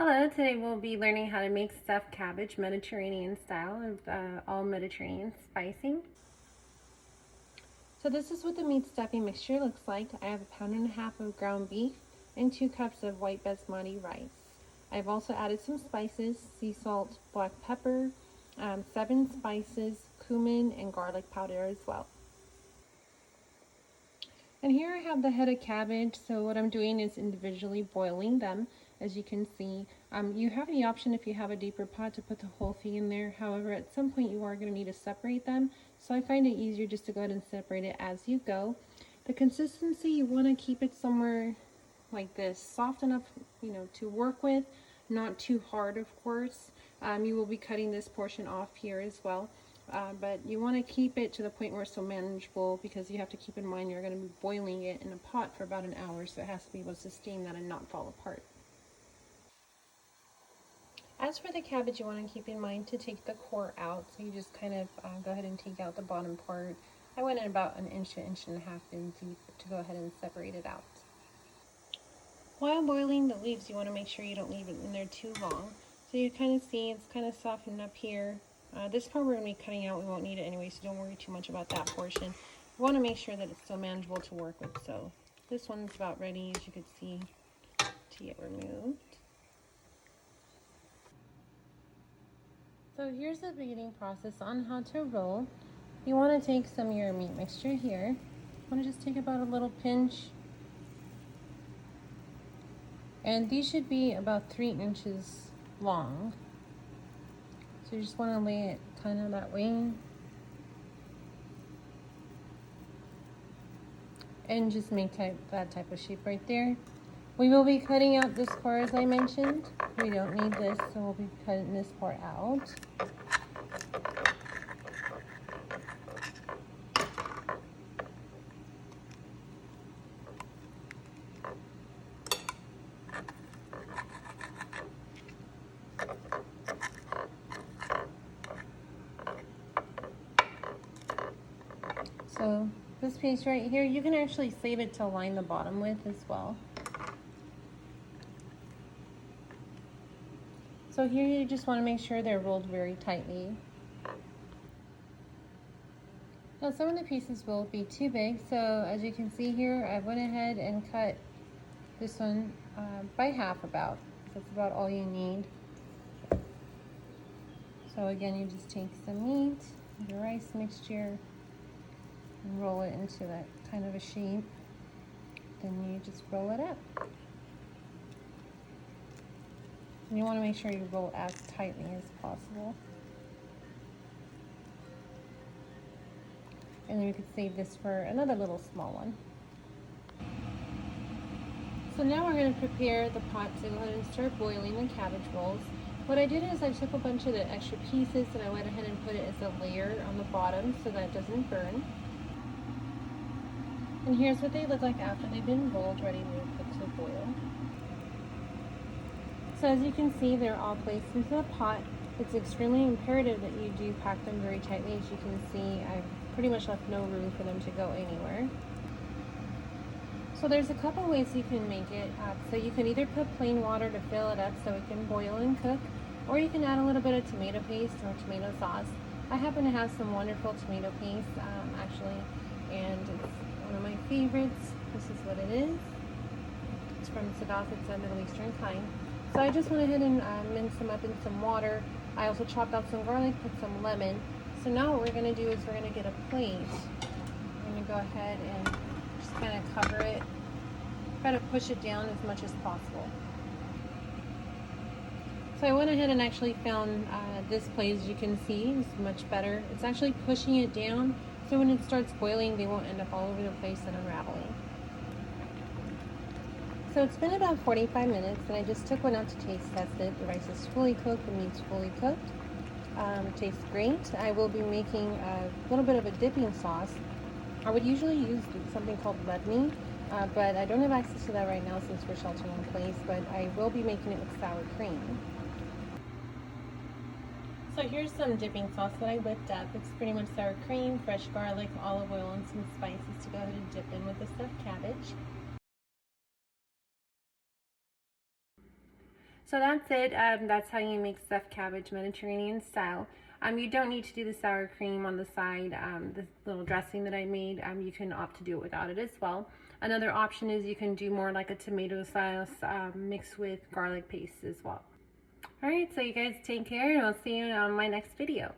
Hello, today we'll be learning how to make stuffed cabbage Mediterranean style with all Mediterranean spicing. So this is what the meat stuffing mixture looks like. I have 1.5 pounds of ground beef and 2 cups of white basmati rice. I've also added some spices, sea salt, black pepper, 7 spices, cumin, and garlic powder as well. And here I have the head of cabbage, so what I'm doing is individually boiling them. As you can see, you have the option if you have a deeper pot to put the whole thing in there. However, at some point you are going to need to separate them, so I find it easier just to go ahead and separate it as you go. The consistency, you want to keep it somewhere like this, soft enough, to work with, not too hard, of course. You will be cutting this portion off here as well. But you want to keep it to the point where it's so manageable, because you have to keep in mind you're going to be boiling it in a pot for about an hour, so it has to be able to sustain that and not fall apart. As for the cabbage, you want to keep in mind to take the core out, so you just kind of go ahead and take out the bottom part. I went in about an inch to inch and a half in deep to go ahead and separate it out. While boiling the leaves, you want to make sure you don't leave it in there too long. So you kind of see it's kind of softened up here. This part we're going to be cutting out. We won't need it anyway, so don't worry too much about that portion. You want to make sure that it's still manageable to work with. So this one's about ready, as you can see, to get removed. So here's the beginning process on how to roll. You want to take some of your meat mixture here. You want to just take about a little pinch. And these should be about 3 inches long. So you just want to lay it kind of that way. And just make that type of shape right there. We will be cutting out this part, as I mentioned. We don't need this, so we'll be cutting this part out. So this piece right here, you can actually save it to line the bottom with as well. So here you just want to make sure they're rolled very tightly. Now some of the pieces will be too big, so as you can see here, I went ahead and cut this one by half about. So that's about all you need. So again, you just take some meat, the rice mixture, and roll it into that kind of a shape. Then you just roll it up. And you want to make sure you roll as tightly as possible. And then you could save this for another little small one. So now we're going to prepare the pot to go ahead and start boiling the cabbage rolls. What I did is I took a bunch of the extra pieces and I went ahead and put it as a layer on the bottom so that it doesn't burn. And here's what they look like after they've been rolled, ready to put to boil. So as you can see, they're all placed into the pot. It's extremely imperative that you do pack them very tightly. As you can see, I've pretty much left no room for them to go anywhere. So there's a couple ways you can make it. So you can either put plain water to fill it up so it can boil and cook, or you can add a little bit of tomato paste or tomato sauce. I happen to have some wonderful tomato paste, actually, and it's one of my favorites. This is what it is. It's from Sadat. It's a Middle Eastern kind. So I just went ahead and minced them up in some water. I also chopped out some garlic, put some lemon. So now what we're going to do is we're going to get a plate. I'm going to go ahead and just kind of cover it. Try to push it down as much as possible. So I went ahead and actually found this plate, as you can see, is much better. It's actually pushing it down, so when it starts boiling, they won't end up all over the place and unraveling. So it's been about 45 minutes, and I just took one out to taste test it. The rice is fully cooked, the meat's fully cooked. It tastes great. I will be making a little bit of a dipping sauce. I would usually use something called red meat, but I don't have access to that right now since we're sheltering in place, but I will be making it with sour cream. So here's some dipping sauce that I whipped up. It's pretty much sour cream, fresh garlic, olive oil, and some spices to go ahead and dip in with the stuffed cabbage. So that's it. That's how you make stuffed cabbage Mediterranean style. You don't need to do the sour cream on the side, the little dressing that I made. You can opt to do it without it as well. Another option is you can do more like a tomato sauce mixed with garlic paste as well. Alright, so you guys take care, and I'll see you on my next video.